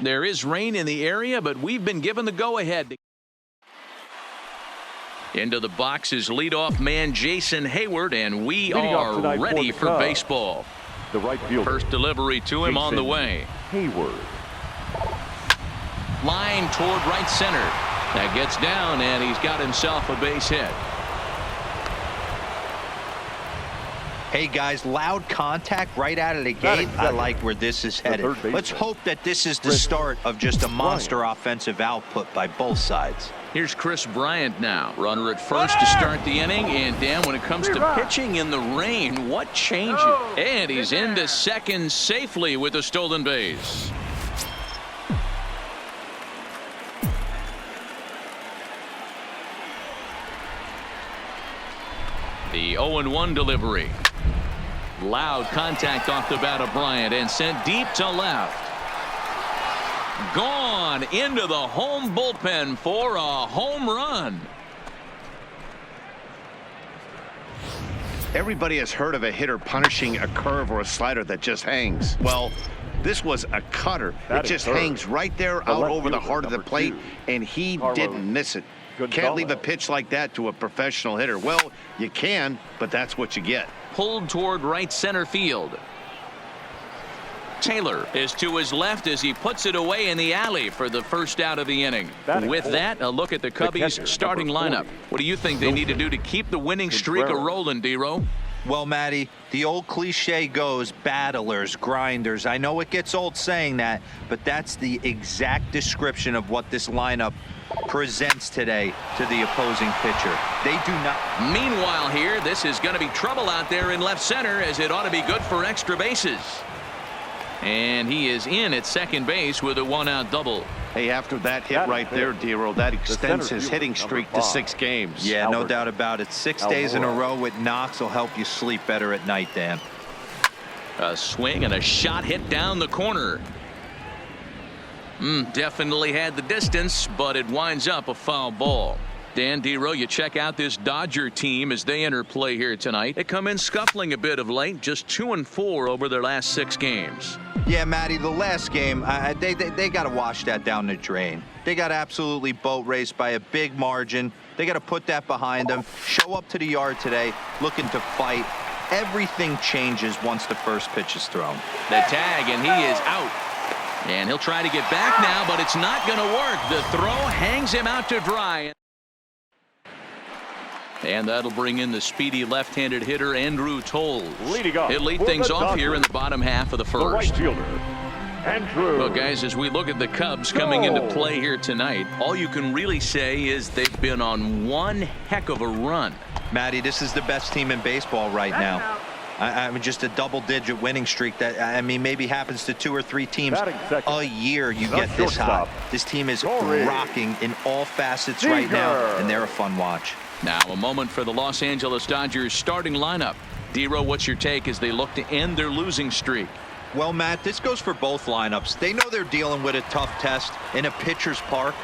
There is rain in the area, but we've been given the go-ahead. Into the box is leadoff man Jason Hayward, and we are ready for baseball. The right fielder. First delivery to him on the way. Hayward. Line toward right center. That gets down, and he's got himself a base hit. Hey guys, loud contact right out of the gate. I like where this is headed. Let's hope that this is the start of just a monster offensive output by both sides. Here's Chris Bryant now. Runner at first to start the inning. And Dan, when it comes to pitching in the rain, what changes? And he's into second safely with a stolen base. The 0-1 delivery. Loud contact off the bat of Bryant and sent deep to left. Gone into the home bullpen for a home run. Everybody has heard of a hitter punishing a curve or a slider that just hangs. Well, this was a cutter. It just hangs right there out over the heart of the plate, and he didn't miss it. Can't leave a pitch like that to a professional hitter. Well, you can, but that's what you get. Pulled toward right center field. Taylor is to his left as he puts it away in the alley for the first out of the inning. With that, a look at the Cubbies' starting lineup. What do you think they need to do to keep the winning streak a-rolling, D-Row? Well, Matty, the old cliche goes, battlers, grinders. I know it gets old saying that, but that's the exact description of what this lineup presents today to the opposing pitcher. They do not. Meanwhile here, this is going to be trouble out there in left center, as it ought to be good for extra bases. And he is in at second base with a one-out double. Hey, after that hit right there, D-Row, that extends his hitting streak to 6 games. Yeah, no doubt about it. 6 days in a row with knocks will help you sleep better at night, Dan. A swing and a shot hit down the corner. Definitely had the distance, but it winds up a foul ball. Dan, D-Row, you check out this Dodger team as they enter play here tonight. They come in scuffling a bit of late, just 2-4 over their last 6 games. Yeah, Matty, the last game, they got to wash that down the drain. They got absolutely boat raced by a big margin. They got to put that behind them. Show up to the yard today looking to fight. Everything changes once the first pitch is thrown. The tag, and he is out. And he'll try to get back now, but it's not going to work. The throw hangs him out to dry. And that'll bring in the speedy left-handed hitter Andrew Toles. He'll lead things off here in the bottom half of the first. The right fielder, Andrew. Well, guys, as we look at the Cubs coming into play here tonight, all you can really say is they've been on one heck of a run. Matty, this is the best team in baseball right now. I mean, just a double-digit winning streak that, I mean, maybe happens to 2 or 3 teams a year. You get this hot. This team is rocking in all facets right now, and they're a fun watch. Now a moment for the Los Angeles Dodgers starting lineup. D-Row, what's your take as they look to end their losing streak? Well, Matt, this goes for both lineups. They know they're dealing with a tough test in a pitcher's park,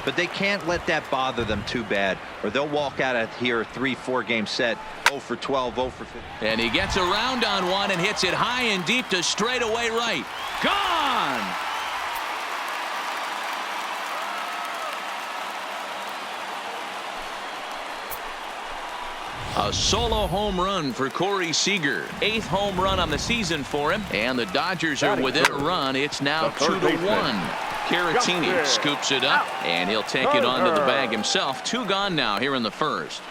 but they can't let that bother them too bad, or they'll walk out of here a 3-4 game set 0 for 12, 0 for 15. And he gets around on one and hits it high and deep to straightaway right. Gone! A solo home run for Corey Seager. 8th home run on the season for him. And the Dodgers are within a run. It's now 2-1. Caratini scoops it up, and he'll take it onto the bag himself. 2 gone now here in the first.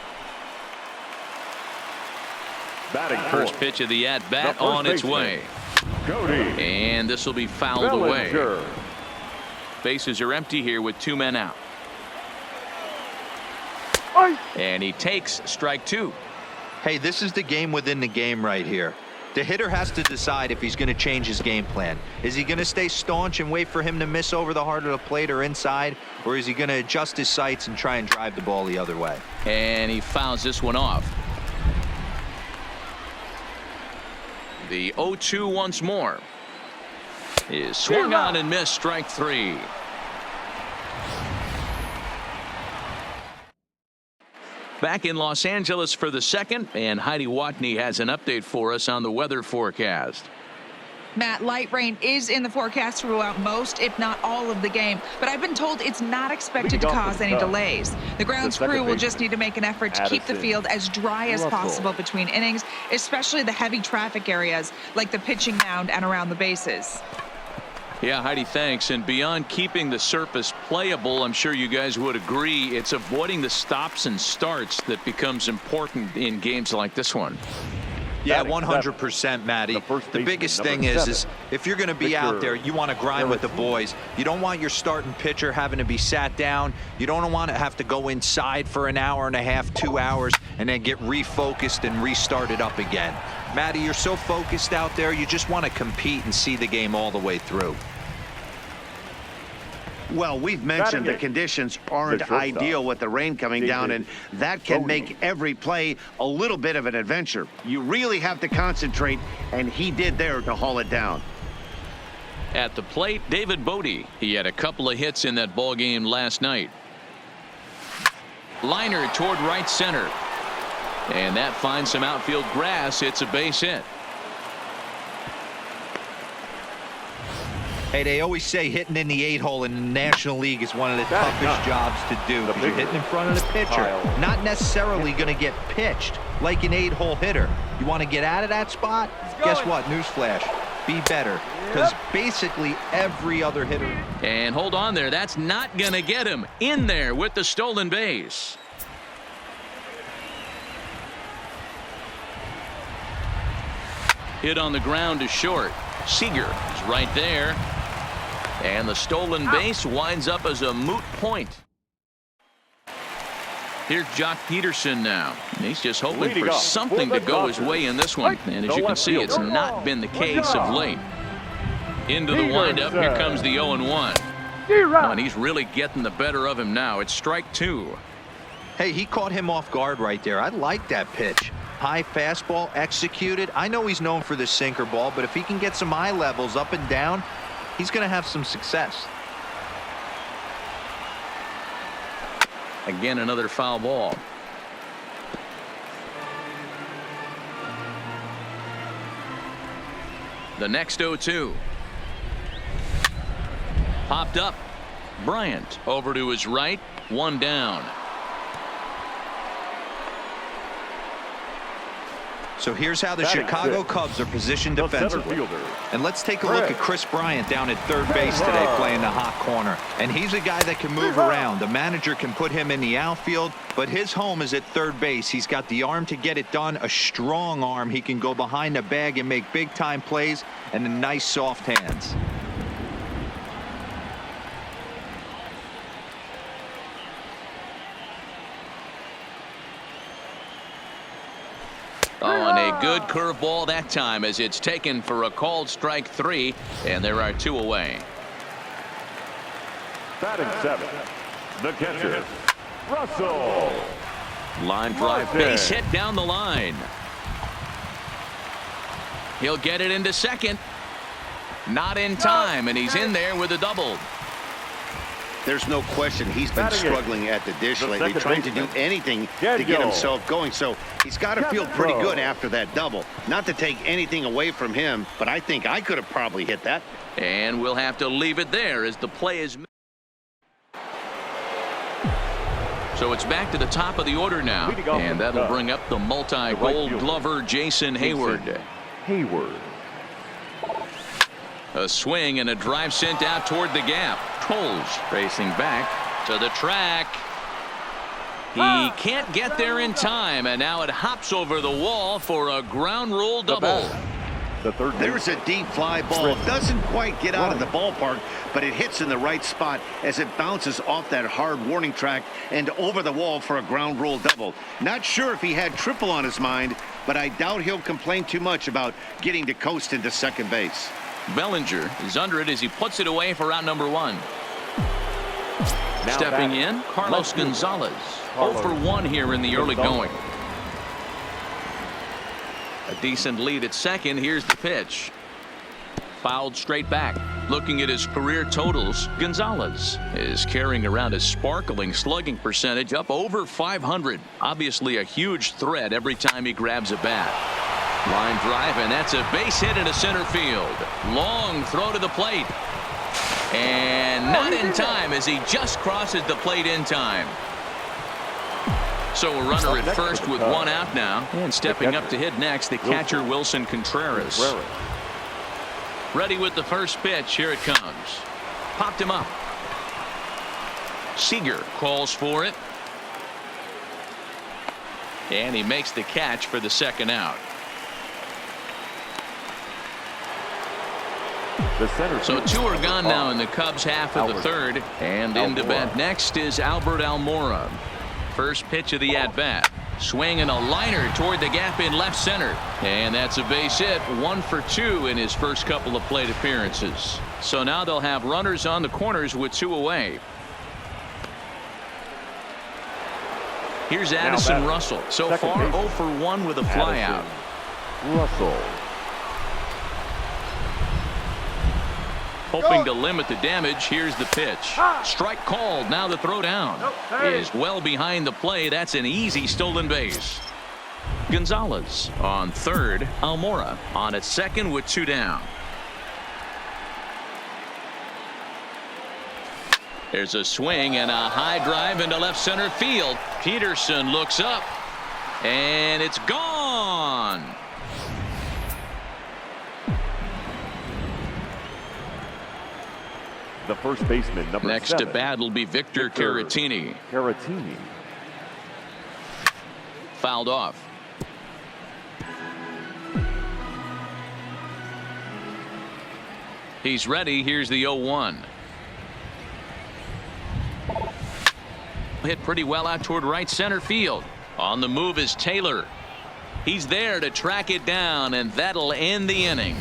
First pitch of the at-bat on its way. And this will be fouled away. Bases are empty here with 2 men out. And he takes strike 2. Hey, this is the game within the game right here. The hitter has to decide if he's going to change his game plan. Is he going to stay staunch and wait for him to miss over the heart of the plate or inside, or is he going to adjust his sights and try and drive the ball the other way? And he fouls this one off. The 0-2 once more is swung on and missed, strike 3. Back in Los Angeles for the second, and Heidi Watney has an update for us on the weather forecast. Matt, light rain is in the forecast throughout most, if not all, of the game, but I've been told it's not expected to cause any delays. The grounds crew will just need to make an effort to keep the field as dry as possible between innings, especially the heavy traffic areas like the pitching mound and around the bases. Yeah, Heidi, thanks. And beyond keeping the surface playable, I'm sure you guys would agree, it's avoiding the stops and starts that becomes important in games like this one. Yeah, 100%, Matty. The biggest thing is if you're going to be out there, you want to grind with the boys. You don't want your starting pitcher having to be sat down. You don't want to have to go inside for an hour and a half, 2 hours, and then get refocused and restarted up again. Matty, you're so focused out there, you just want to compete and see the game all the way through. Well, we've mentioned the conditions aren't ideal with the rain coming down, and that can make every play a little bit of an adventure. You really have to concentrate, and he did there to haul it down. At the plate, David Bodie. He had a couple of hits in that ball game last night. Liner toward right center. And that finds some outfield grass. It's a base hit. Hey, they always say hitting in the 8-hole in the National League is one of the toughest jobs to do because you're hitting in front of the pitcher. Not necessarily going to get pitched like an 8-hole hitter. You want to get out of that spot? Guess what? Newsflash. Be better. Because basically every other hitter. And hold on there. That's not going to get him in there with the stolen base. Hit on the ground to short. Seager is right there. And the stolen base winds up as a moot point. Here's Jock Peterson now. And he's just hoping for something to go his way in this one. And as you can see, it's not been the case of late. Into the windup. Here comes the 0-1. And he's really getting the better of him now. It's strike 2. Hey, he caught him off guard right there. I like that pitch. High fastball executed. I know he's known for the sinker ball, but if he can get some eye levels up and down, he's going to have some success. Again, another foul ball. The next 0-2. Popped up. Bryant over to his right. One down. So here's how the Chicago Cubs are positioned defensively. And let's take a look at Chris Bryant down at third base today playing the hot corner. And he's a guy that can move around. The manager can put him in the outfield, but his home is at third base. He's got the arm to get it done, a strong arm. He can go behind the bag and make big-time plays, and the nice soft hands. Oh, and a good curveball that time as it's taken for a called strike 3, and there are 2 away. Batting 7, the catcher, Russell. Line drive, base hit down the line. He'll get it into second. Not in time, and he's in there with a double. There's no question he's been struggling at the dish lately, trying to do anything to get himself going. So he's got to feel pretty good after that double. Not to take anything away from him, but I think I could have probably hit that. And we'll have to leave it there as the play is. So it's back to the top of the order now. And that'll bring up the multi-gold glover, Jason Hayward. A swing and a drive sent out toward the gap. Coles racing back to the track. He can't get there in time, and now it hops over the wall for a ground rule double. There's a deep fly ball. It doesn't quite get out of the ballpark, but it hits in the right spot as it bounces off that hard warning track and over the wall for a ground rule double. Not sure if he had triple on his mind, but I doubt he'll complain too much about getting to coast into second base. Bellinger is under it as he puts it away for out number 1. Stepping in, Carlos Gonzalez. 0 for 1 here in the early going. A decent lead at second. Here's the pitch. Fouled straight back. Looking at his career totals, Gonzalez is carrying around a sparkling slugging percentage up over 500. Obviously a huge threat every time he grabs a bat. Line drive, and that's a base hit into center field. Long throw to the plate. And not in time as he just crosses the plate in time. So a runner at first with one out now. And stepping up to hit next, the catcher Wilson Contreras. Ready with the first pitch. Here it comes. Popped him up. Seager calls for it. And he makes the catch for the second out. So two are gone now in the Cubs half of the third. And into bat next is Albert Almora. First pitch of the at-bat. Swinging a liner toward the gap in left center. And that's a base hit. 1 for 2 in his first couple of plate appearances. So now they'll have runners on the corners with 2 away. Here's Addison Russell. So far 0 for 1 with a flyout. Russell. Hoping to limit the damage. Here's the pitch. Strike called. Now the throw down is well behind the play. That's an easy stolen base. Gonzalez on third. Almora on at second with 2 down. There's a swing and a high drive into left center field. Peterson looks up and it's gone. The first baseman, number Next 7. to bat will be Victor Caratini. Fouled off. He's ready. Here's the 0-1. Hit pretty well out toward right center field. On the move is Taylor. He's there to track it down, and that'll end the inning.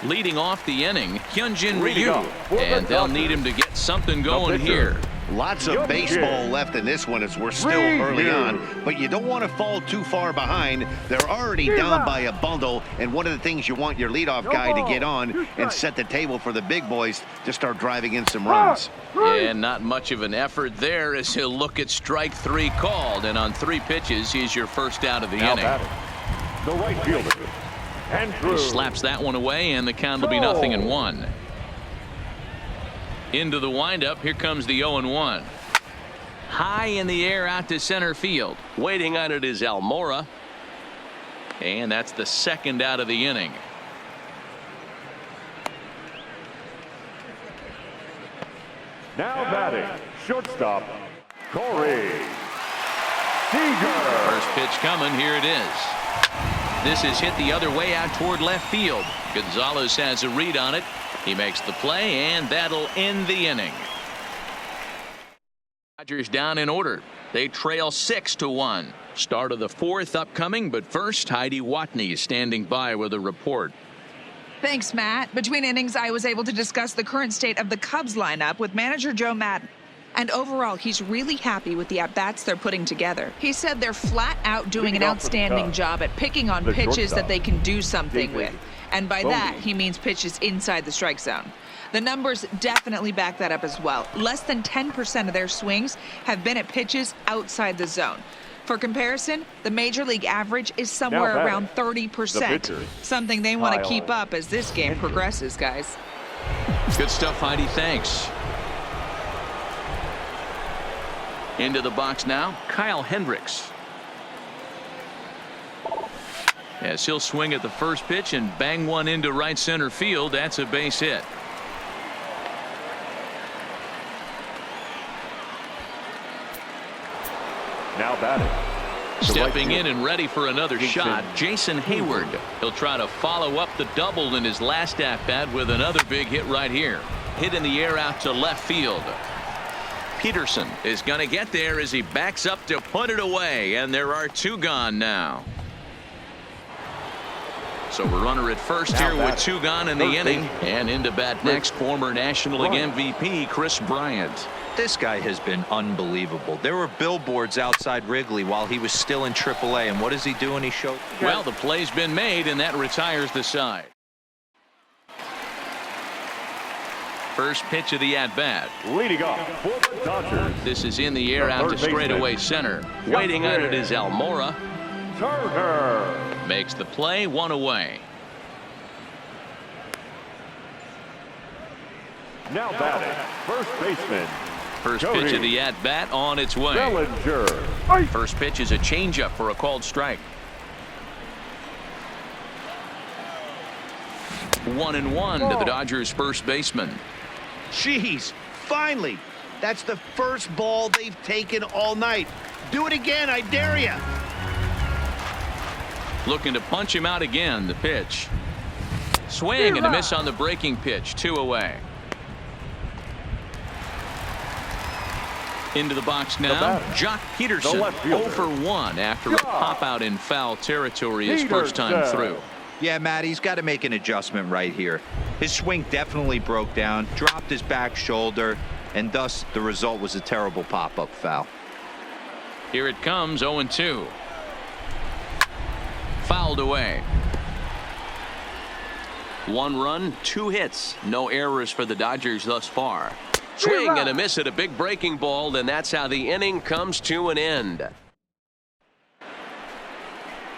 Leading off the inning, Hyunjin Ryu, and they'll need him to get something going here. Lots of baseball left in this one as we're still early on, but you don't want to fall too far behind. They're already down by a bundle, and one of the things you want your leadoff guy to get on and set the table for the big boys to start driving in some runs. And not much of an effort there as he'll look at strike 3 called, and on 3 pitches he's your first out of the inning. The right fielder. He slaps that one away, and the count will be 0-1. Into the windup. Here comes the 0-1. High in the air out to center field. Waiting on it is Almora. And that's the second out of the inning. Now batting, shortstop, Corey Seager. First pitch coming. Here it is. This is hit the other way out toward left field. Gonzalez has a read on it. He makes the play, and that'll end the inning. Dodgers down in order. They trail 6-1. Start of the 4th upcoming, but first, Heidi Watney is standing by with a report. Thanks, Matt. Between innings, I was able to discuss the current state of the Cubs lineup with manager Joe Maddon. And overall, he's really happy with the at-bats they're putting together. He said they're flat out doing an outstanding job at picking on pitches that they can do something with. And by that, he means pitches inside the strike zone. The numbers definitely back that up as well. Less than 10% of their swings have been at pitches outside the zone. For comparison, the major league average is somewhere around 30%. Something they want to keep up as this game progresses, guys. Good stuff, Heidi. Thanks. Into the box now, Kyle Hendricks. As he'll swing at the first pitch and bang one into right center field. That's a base hit. Now batting. Stepping in and ready for another shot, Jason Hayward. He'll try to follow up the double in his last at-bat with another big hit right here. Hit in the air out to left field. Peterson is going to get there as he backs up to put it away, and there are 2 gone now. So a runner at first here with 2 gone in the inning. And into bat next, former National League MVP Chris Bryant. This guy has been unbelievable. There were billboards outside Wrigley while he was still in AAA, and what does he do when he shows? Well, the play's been made, and that retires the side. First pitch of the at-bat. Leading off for the Dodgers. This is in the air out to straightaway center. Waiting on it is Almora. Turner Makes the play, 1 away. now batting. First baseman. First pitch of the at-bat on its way. Bellinger. First pitch is a changeup for a called strike. 1-1 to the Dodgers first baseman. Jeez, finally. That's the first ball they've taken all night. Do it again, I dare you. Looking to punch him out again. The pitch. Swing and a miss on the breaking pitch. 2 away. Into the box now. Jock Peterson 0 for 1 after a pop out in foul territory his first time through. Yeah, Matt, he's got to make an adjustment right here. His swing definitely broke down, dropped his back shoulder, and thus the result was a terrible pop-up foul. Here it comes, 0-2. Fouled away. 1 run, 2 hits. No errors for the Dodgers thus far. Swing and a miss at a big breaking ball, and that's how the inning comes to an end.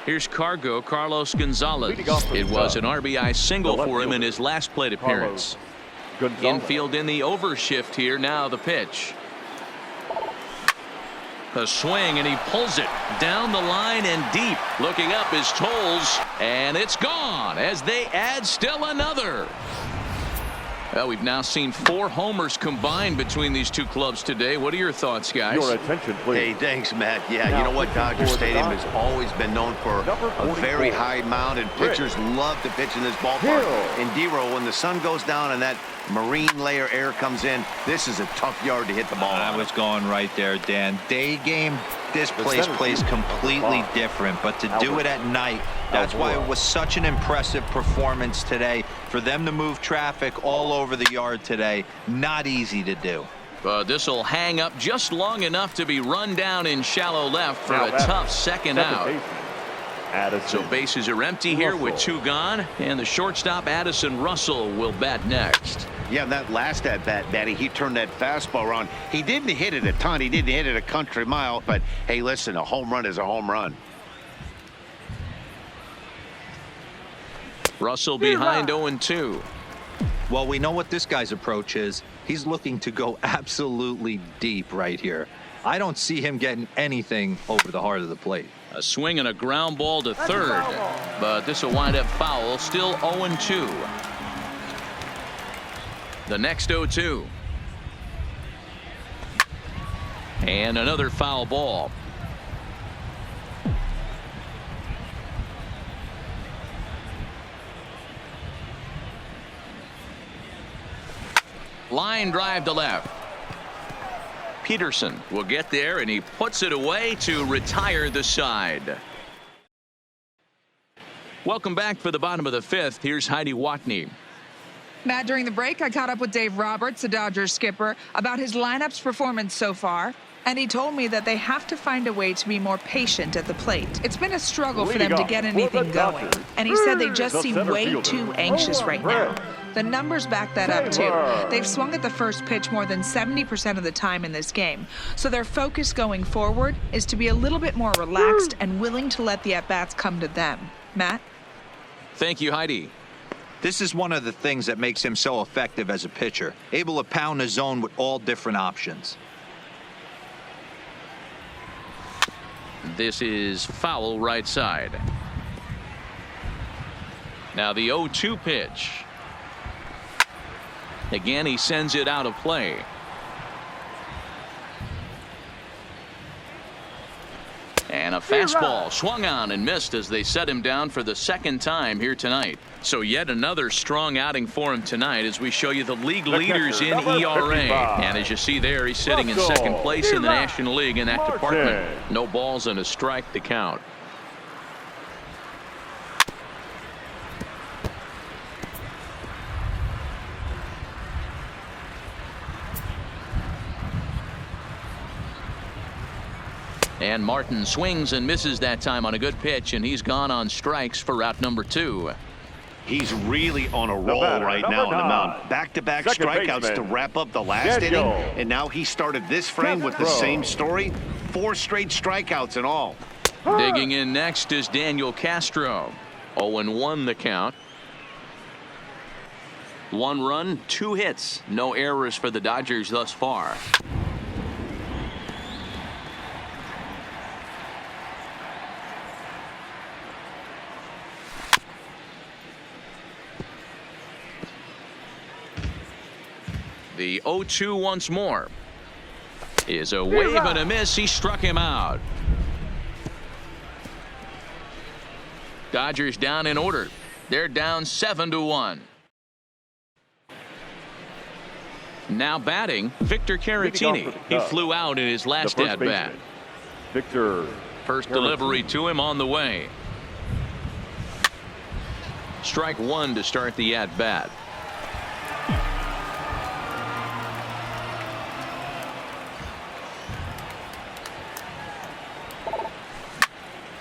Here's CarGo, Carlos Gonzalez. It was an RBI single for him in his last plate appearance. Infield in the overshift here. Now the pitch. A swing, and he pulls it down the line and deep. Looking up is Tolles, and it's gone as they add still another. Well, we've now seen 4 homers combined between these two clubs today. What are your thoughts, guys? Your attention, please. Hey, thanks, Matt. Yeah, you know what? Dodger Stadium has always been known for a very high mound, and pitchers love to pitch in this ballpark. And D-Row, when the sun goes down and that marine layer air comes in, this is a tough yard to hit the ball. I was going right there, Dan. Day game, this place plays completely different, but to do it at night, that's why it was such an impressive performance today. For them to move traffic all over the yard today, not easy to do. This will hang up just long enough to be run down in shallow left for a tough second out. So bases are empty here with 2 gone, and the shortstop Addison Russell will bat next. Yeah, that last at-bat, Daddy, he turned that fastball around. He didn't hit it a ton. He didn't hit it a country mile. But, hey, listen, a home run is a home run. Russell behind 0-2. Well, we know what this guy's approach is. He's looking to go absolutely deep right here. I don't see him getting anything over the heart of the plate. A swing and a ground ball to third, but this will wind up foul. Still 0-2. The next 0-2. And another foul ball. Line drive to left. Peterson will get there, and he puts it away to retire the side. Welcome back for the bottom of the 5th. Here's Heidi Watney. Matt, during the break, I caught up with Dave Roberts, the Dodgers skipper, about his lineup's performance so far. And he told me that they have to find a way to be more patient at the plate. It's been a struggle for them to get anything going. And he said they just seem way too anxious right now. The numbers back that up, too. They've swung at the first pitch more than 70% of the time in this game. So their focus going forward is to be a little bit more relaxed and willing to let the at-bats come to them. Matt? Thank you, Heidi. This is one of the things that makes him so effective as a pitcher, able to pound the zone with all different options. This is foul right side. Now the 0-2 pitch. Again, he sends it out of play. And a fastball swung on and missed as they set him down for the 2nd time here tonight. So yet another strong outing for him tonight as we show you the league leaders in ERA. And as you see there, he's sitting in 2nd place in the National League in that department. No balls and a strike to count. And Martin swings and misses that time on a good pitch, and he's gone on strikes for route number 2. He's really on a roll right now on the mound. Back-to-back strikeouts to wrap up the last inning, and now he started this frame with the same story. 4 straight strikeouts and all. Digging in next is Daniel Castro. 0-1 the count. 1 run, 2 hits. No errors for the Dodgers thus far. The 0-2 once more. Is a wave and a miss. He struck him out. Dodgers down in order. They're down 7-1. Now batting, Victor Caratini. He flew out in his last at-bat. Victor. First delivery to him on the way. Strike 1 to start the at-bat.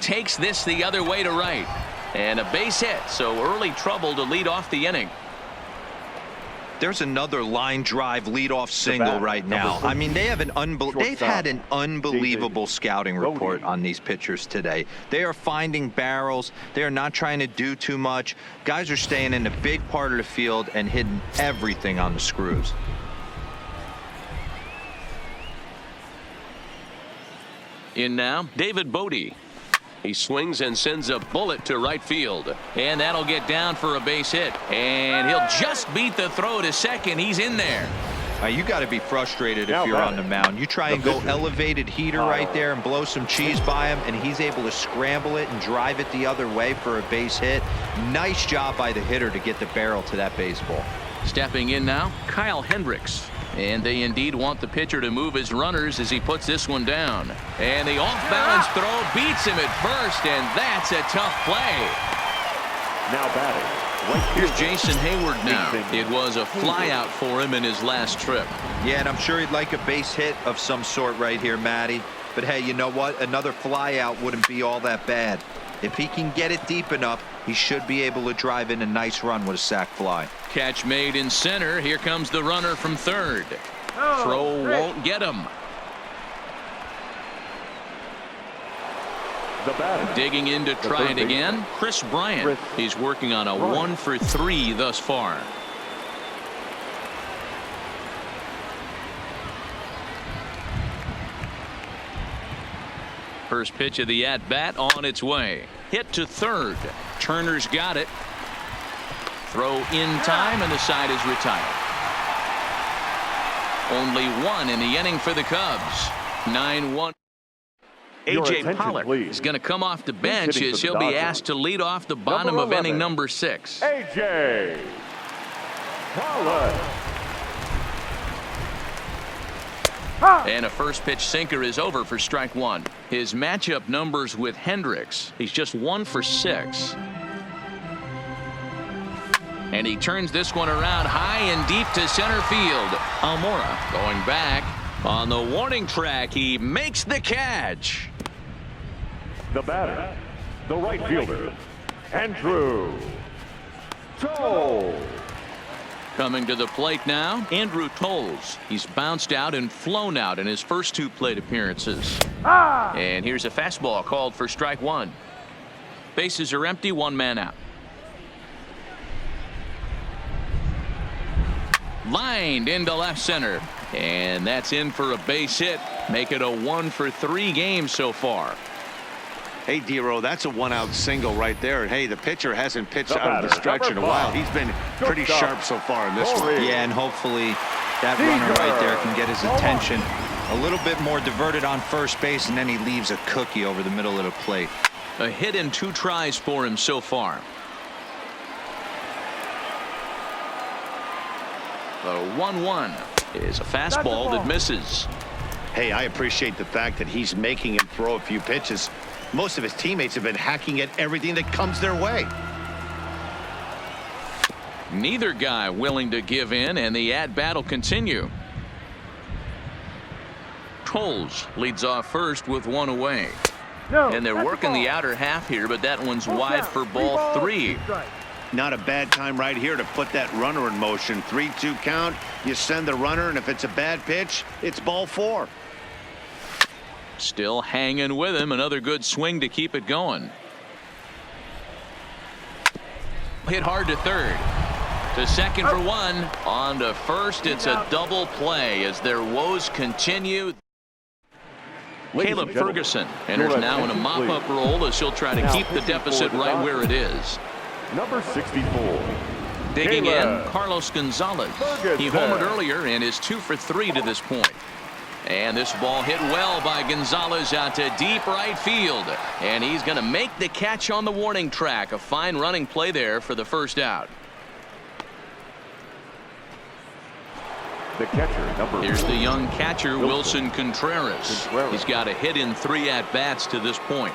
Takes this the other way to right. And a base hit, so early trouble to lead off the inning. There's another line drive leadoff single right now. I mean, they've had an unbelievable scouting report on these pitchers today. They are finding barrels. They are not trying to do too much. Guys are staying in a big part of the field and hitting everything on the screws. In now, David Bodie. He swings and sends a bullet to right field. And that'll get down for a base hit. And he'll just beat the throw to second. He's in there. You got to be frustrated if you're on the mound. You try and go elevated heater right there and blow some cheese by him, and he's able to scramble it and drive it the other way for a base hit. Nice job by the hitter to get the barrel to that baseball. Stepping in now, Kyle Hendricks. And they indeed want the pitcher to move his runners as he puts this one down. And the off-balance throw beats him at first, and that's a tough play. Now batting. Here's Jason Hayward now. It was a flyout for him in his last trip. Yeah, and I'm sure he'd like a base hit of some sort right here, Matty. But hey, you know what? Another flyout wouldn't be all that bad. If he can get it deep enough, he should be able to drive in a nice run with a sac fly. Catch made in center. Here comes the runner from third. Throw won't get him. Digging in to try it again, Chris Bryant. He's working on a 1 for 3 thus far. First pitch of the at-bat on its way. Hit to third. Turner's got it. Throw in time, and the side is retired. Only 1 in the inning for the Cubs. 9-1. A.J. Pollock is going to come off the bench as he'll be asked to lead off the bottom of inning number 6. A.J. Pollock. And a first pitch sinker is over for strike 1. His matchup numbers with Hendricks. He's just 1 for 6. And he turns this one around high and deep to center field. Almora going back on the warning track. He makes the catch. The batter, the right fielder, Andrew Toll. Coming to the plate now, Andrew Tolles. He's bounced out and flown out in his first 2 plate appearances. And here's a fastball called for strike 1. Bases are empty, 1 man out. Lined into left center. And that's in for a base hit. Make it a 1 for 3 game so far. Hey, D-Row, that's a 1-out single right there. And hey, the pitcher hasn't pitched out of the stretch in a while. He's been pretty sharp so far in this one. Yeah, and hopefully that runner right there can get his attention. A little bit more diverted on first base, and then he leaves a cookie over the middle of the plate. A hit in 2 tries for him so far. The 1-1 is a fastball that misses. Hey, I appreciate the fact that he's making him throw a few pitches. Most of his teammates have been hacking at everything that comes their way. Neither guy willing to give in, and the at-bat will continue. Tolles leads off first with 1 away. And they're working the outer half here, but that one's wide for ball 3. Not a bad time right here to put that runner in motion. 3-2 count. You send the runner, and if it's a bad pitch, it's ball 4. Still hanging with him. Another good swing to keep it going. Hit hard to third. To second for 1. On to first. It's a double play as their woes continue. Caleb Ferguson enters now in a mop-up role as he'll try to keep the deficit right where it is. Number 64. Digging Caleb in, Carlos Gonzalez. Ferguson. He homered earlier and is 2 for 3 to this point. And this ball hit well by Gonzalez out to deep right field. And he's going to make the catch on the warning track. A fine running play there for the first out. The catcher, number Here's 4. the young catcher, Wilson Contreras. He's got a hit in 3 at-bats to this point.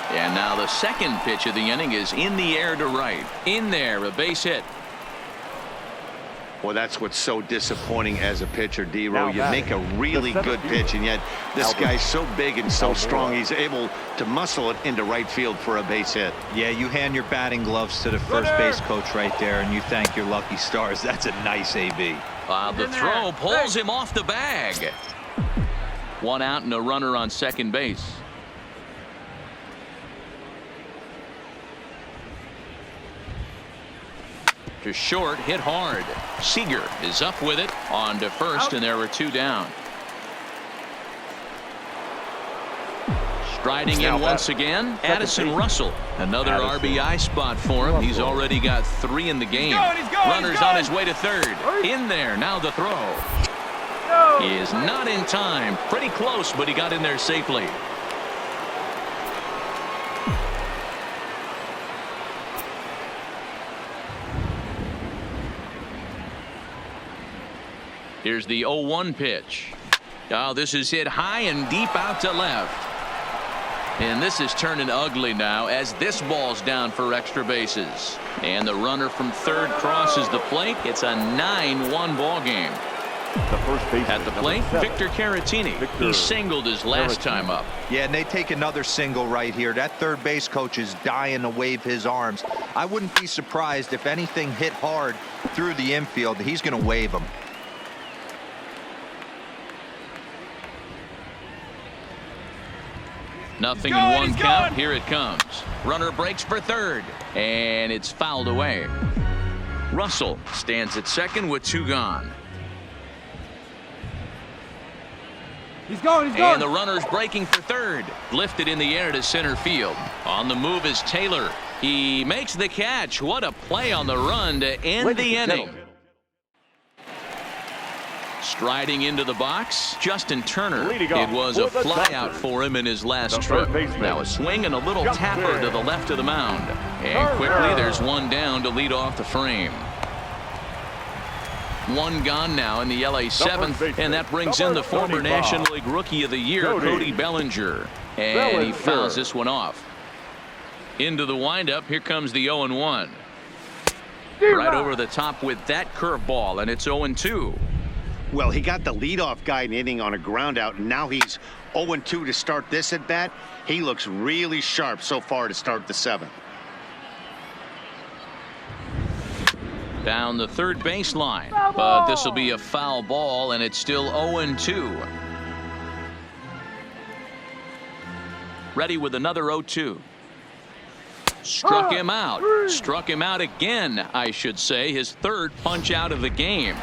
And now the second pitch of the inning is in the air to right. In there, a base hit. Well, that's what's so disappointing as a pitcher, D-Row. You batting, make a really good pitch, and yet this guy's so big and so strong, he's able to muscle it into right field for a base hit. Yeah, you hand your batting gloves to the first base coach right there, and you thank your lucky stars. That's a nice AB. The throw pulls him off the bag. 1 out and a runner on second base. To short, hit hard. Seager is up with it, on to first, and there were 2 down. Striding in once again, Addison Russell. Another RBI spot for him. He's already got 3 in the game. Runner's on his way to third. In there, now the throw. He is not in time. Pretty close, but he got in there safely. Here's the 0-1 pitch. Oh, this is hit high and deep out to left. And this is turning ugly now as this ball's down for extra bases. And the runner from third crosses the plate. It's a 9-1 ball game. The first baseman, at the plate, number 7. Victor Caratini. He singled his last time up. Yeah, and they take another single right here. That third base coach is dying to wave his arms. I wouldn't be surprised if anything hit hard through the infield. He's going to wave them. Nothing in 1 count. Here it comes. Runner breaks for third, and it's fouled away. Russell stands at second with 2 gone. He's going. And the runner's breaking for third. Lifted in the air to center field. On the move is Taylor. He makes the catch. What a play on the run to end the inning. Striding into the box, Justin Turner. It was a flyout for him in his last trip. Now a swing and a little tapper to the left of the mound. And quickly there's 1 down to lead off the frame. 1 gone now in the LA 7th, and that brings in the former National League Rookie of the Year, Cody Bellinger. And he fouls this one off. Into the windup, here comes the 0-1. Right over the top with that curveball, and it's 0-2. Well, he got the leadoff guy in the inning on a ground out, and now he's 0-2 to start this at bat. He looks really sharp so far to start the 7th. Down the third baseline, but this will be a foul ball, and it's still 0-2. Ready with another 0-2. Struck him out. Struck him out again, I should say. His 3rd punch out of the game.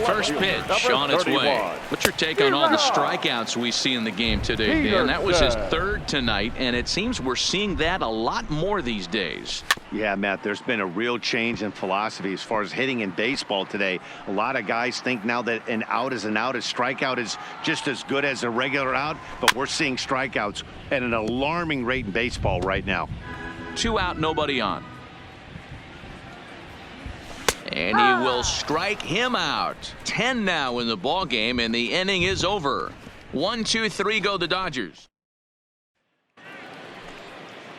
First pitch on its way. What's your take on all the strikeouts we see in the game today, Dan? That was his 3rd tonight, and it seems we're seeing that a lot more these days. Yeah, Matt, there's been a real change in philosophy as far as hitting in baseball today. A lot of guys think now that an out is an out. A strikeout is just as good as a regular out, but we're seeing strikeouts at an alarming rate in baseball right now. 2 out, nobody on. And he will strike him out. 10 now in the ball game, and the inning is over. 1, 2, 3 go the Dodgers.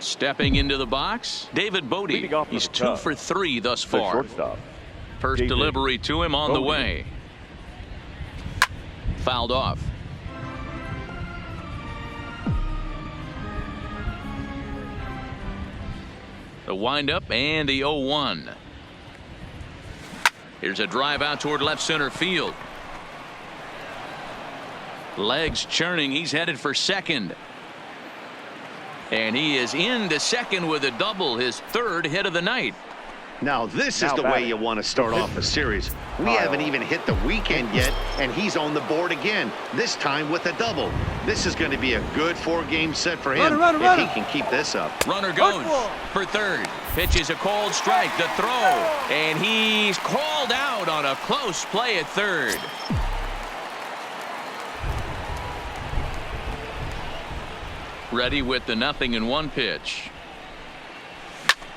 Stepping into the box, David Bodie. He's 2 for 3 thus far. First delivery to him on the way. Fouled off. The windup and the 0-1. Here's a drive out toward left center field. Legs churning. He's headed for second. And he is into second with a double, his third hit of the night. Now this is the way you want to start off a series. We haven't even hit the weekend yet, and he's on the board again, this time with a double. This is going to be a good 4-game set for him if he can keep this up. Runner goes for third. Pitch is a called strike. The throw. And he's called out on a close play at third. Ready with the 0-1 pitch.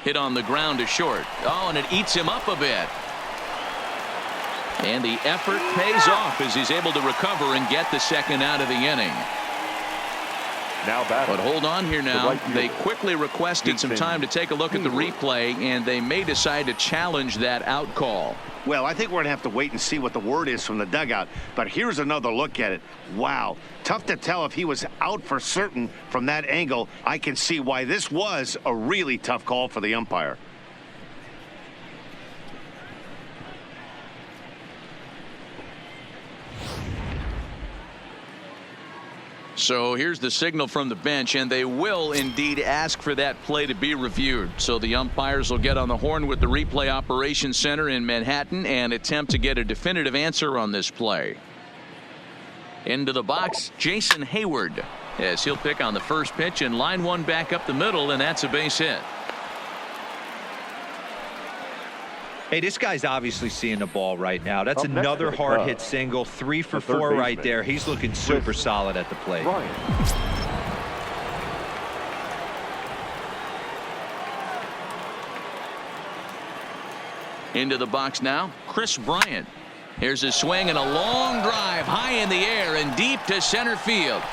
Hit on the ground to short. Oh, and it eats him up a bit. And the effort pays off as he's able to recover and get the second out of the inning. But hold on here now. They quickly requested some time to take a look at the replay, and they may decide to challenge that out call. Well, I think we're going to have to wait and see what the word is from the dugout. But here's another look at it. Wow. Tough to tell if he was out for certain from that angle. I can see why this was a really tough call for the umpire. So here's the signal from the bench, and they will indeed ask for that play to be reviewed. So the umpires will get on the horn with the replay operations center in Manhattan and attempt to get a definitive answer on this play. Into the box, Jason Hayward, as he'll pick on the first pitch and line one back up the middle, and that's a base hit. Hey, this guy's obviously seeing the ball right now. That's another hard hit single. 3 for 4 right there. He's looking super solid at the plate. Into the box now, Chris Bryant. Here's a swing and a long drive high in the air and deep to center field.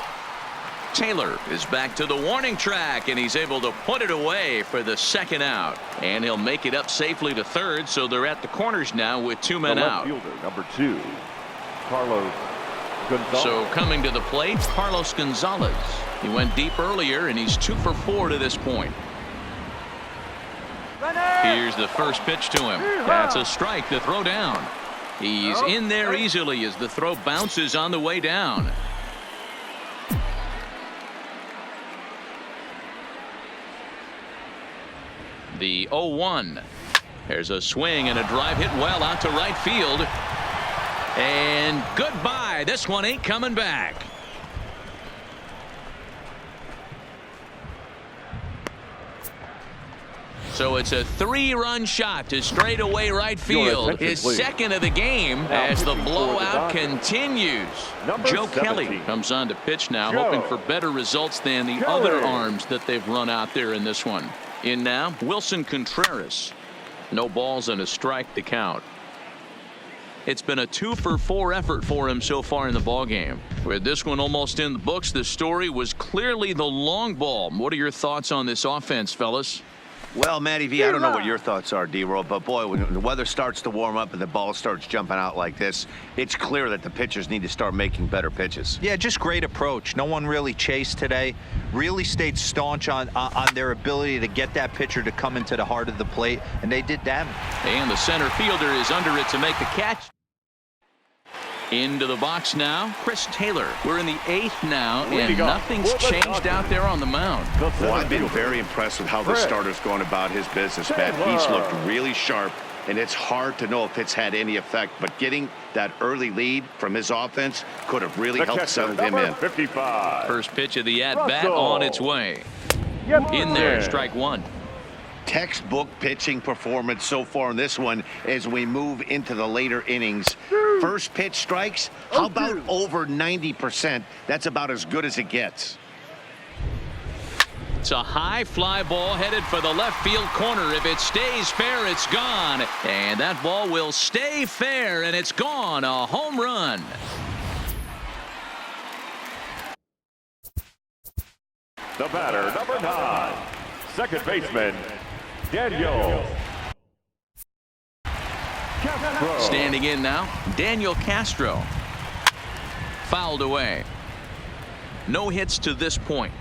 Taylor is back to the warning track, and he's able to put it away for the second out. And he'll make it up safely to third, so they're at the corners now with 2 men out. Fielder, number 2, Carlos Gonzalez. So coming to the plate, Carlos Gonzalez. He went deep earlier, and he's 2 for 4 to this point. Here's the first pitch to him. That's a strike to throw down. He's in there easily as the throw bounces on the way down. The 0-1. There's a swing and a drive hit well out to right field. And goodbye. This one ain't coming back. So it's a 3-run shot to straightaway right field. His second of the game as the blowout continues. Joe Kelly comes on to pitch now, hoping for better results than the other arms that they've run out there in this one. In now, Wilson Contreras. No balls and a strike to count. It's been a 2 for 4 effort for him so far in the ballgame. With this one almost in the books, the story was clearly the long ball. What are your thoughts on this offense, fellas? Well, Matty V, I don't know what your thoughts are, D-Roll, but boy, when the weather starts to warm up and the ball starts jumping out like this, it's clear that the pitchers need to start making better pitches. Yeah, just great approach. No one really chased today. Really stayed staunch on their ability to get that pitcher to come into the heart of the plate, and they did damage. And the center fielder is under it to make the catch. Into the box now, Chris Taylor. We're in the 8th now, and nothing's changed out there on the mound. Well, I've been very impressed with how the starter's going about his business, Matt. He's looked really sharp, and it's hard to know if it's had any effect, but getting that early lead from his offense could have really helped settle him in. 55. First pitch of the at-bat on its way. In there, strike one. Textbook pitching performance so far in this one as we move into the later innings. First pitch strikes, how about over 90%? That's about as good as it gets. It's a high fly ball headed for the left field corner. If it stays fair, it's gone. And that ball will stay fair, and it's gone. A home run. The batter, number 9, second baseman, Daniel Castro. Standing in now, Daniel Castro. Fouled away. No hits to this point.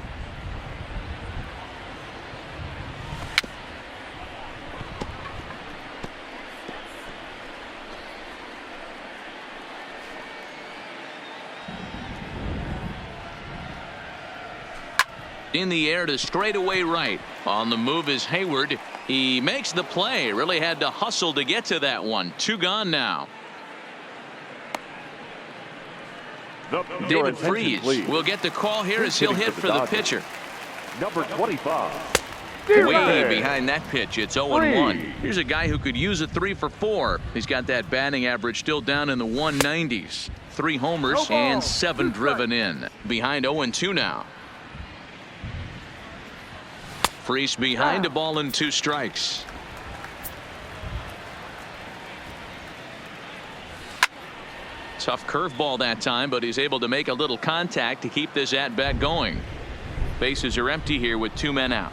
In the air to straightaway right. On the move is Hayward. He makes the play. Really had to hustle to get to that one. 2 gone now. David Freese will get the call here as he'll hit for the pitcher. Number 25. Way behind that pitch. It's 0-1. Here's a guy who could use a 3 for 4. He's got that batting average still down in the 190s. 3 homers and 7 driven in. Behind 0-2 now. Freese behind a ball and 2 strikes. Tough curveball that time, but he's able to make a little contact to keep this at bat going. Bases are empty here with 2 men out.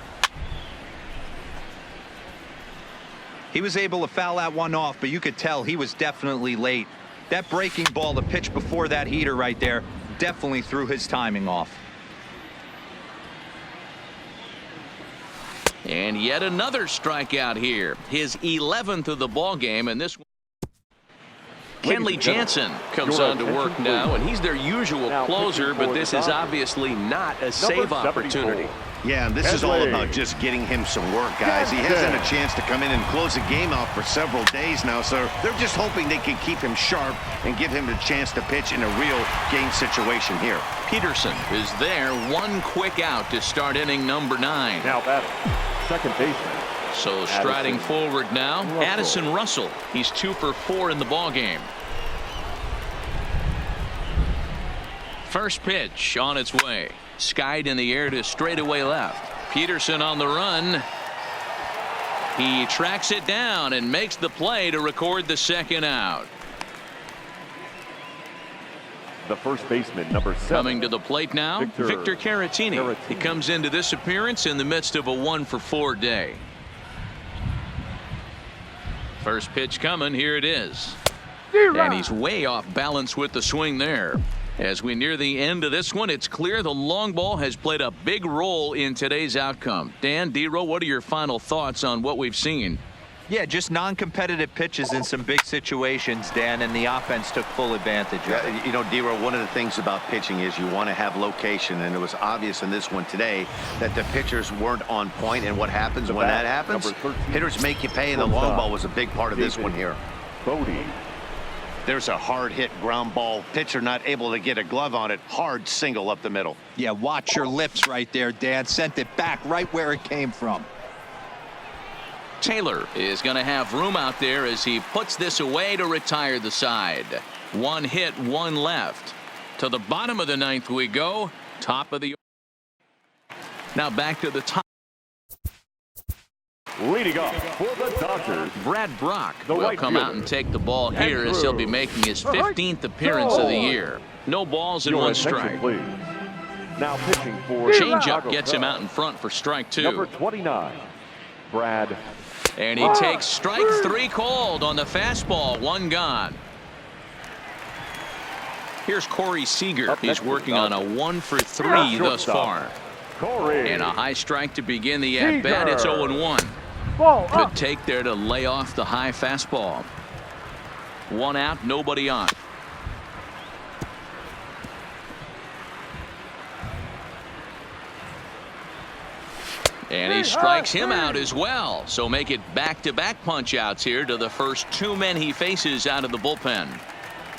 He was able to foul that one off, but you could tell he was definitely late. That breaking ball, the pitch before that heater right there, definitely threw his timing off. And yet another strikeout here. His 11th of the ball game, and this one. Kenley Jansen comes on to work now, and he's their usual closer, but this is obviously not a save opportunity. Yeah, and this is all about just getting him some work, guys. He hasn't had a chance to come in and close the game out for several days now, so they're just hoping they can keep him sharp and give him the chance to pitch in a real game situation here. Peterson is there. 1 quick out to start inning number 9. Now batting, second baseman. So striding forward now, Addison Russell. He's 2 for 4 in the ball game. First pitch on its way. Skied in the air to straightaway left. Peterson on the run. He tracks it down and makes the play to record the 2nd out. The first baseman, number 7. Coming to the plate now, Victor Caratini. He comes into this appearance in the midst of a 1 for 4 day. First pitch coming. Here it is. And he's way off balance with the swing there. As we near the end of this one, it's clear the long ball has played a big role in today's outcome. Dan, D-Row, what are your final thoughts on what we've seen? Yeah, just non-competitive pitches in some big situations, Dan, and the offense took full advantage of it. You know, D-Row, one of the things about pitching is you want to have location, and it was obvious in this one today that the pitchers weren't on point, and what happens when that happens? Hitters make you pay, and the long ball was a big part of this one here. Bodie. There's a hard hit ground ball. Pitcher not able to get a glove on it. Hard single up the middle. Yeah, watch your lips right there, Dan. Sent it back right where it came from. Taylor is going to have room out there as he puts this away to retire the side. 1 hit, 1 left. To the bottom of the 9th we go. Top of the. Now back to the top. Leading off for the Dodgers, Brad Brock will come out and take the ball here as he'll be making his 15th appearance of the year. No balls and 1 strike. Now pitching for changeup gets him out in front for strike 2. Number 29, Brad. And he takes strike 3 called on the fastball. 1 gone. Here's Corey Seager. He's working on a 1 for 3 thus far. And a high strike to begin the at-bat. It's 0-1. Good take there to lay off the high fastball. 1 out, nobody on. And he strikes him out as well. So make it back-to-back punch-outs here to the first 2 men he faces out of the bullpen.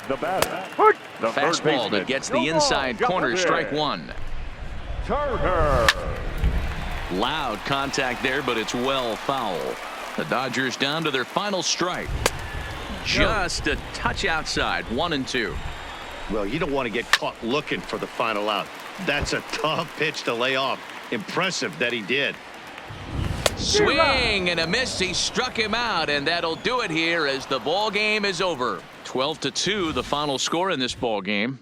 The batter. The fastball that gets the inside corner, strike 1. Turner. Loud contact there, but it's well foul. The Dodgers down to their final strike. Just a touch outside. 1-2. Well, you don't want to get caught looking for the final out. That's a tough pitch to lay off. Impressive that he did. Swing and a miss. He struck him out, and that'll do it here as the ball game is over. 12-2, the final score in this ball game.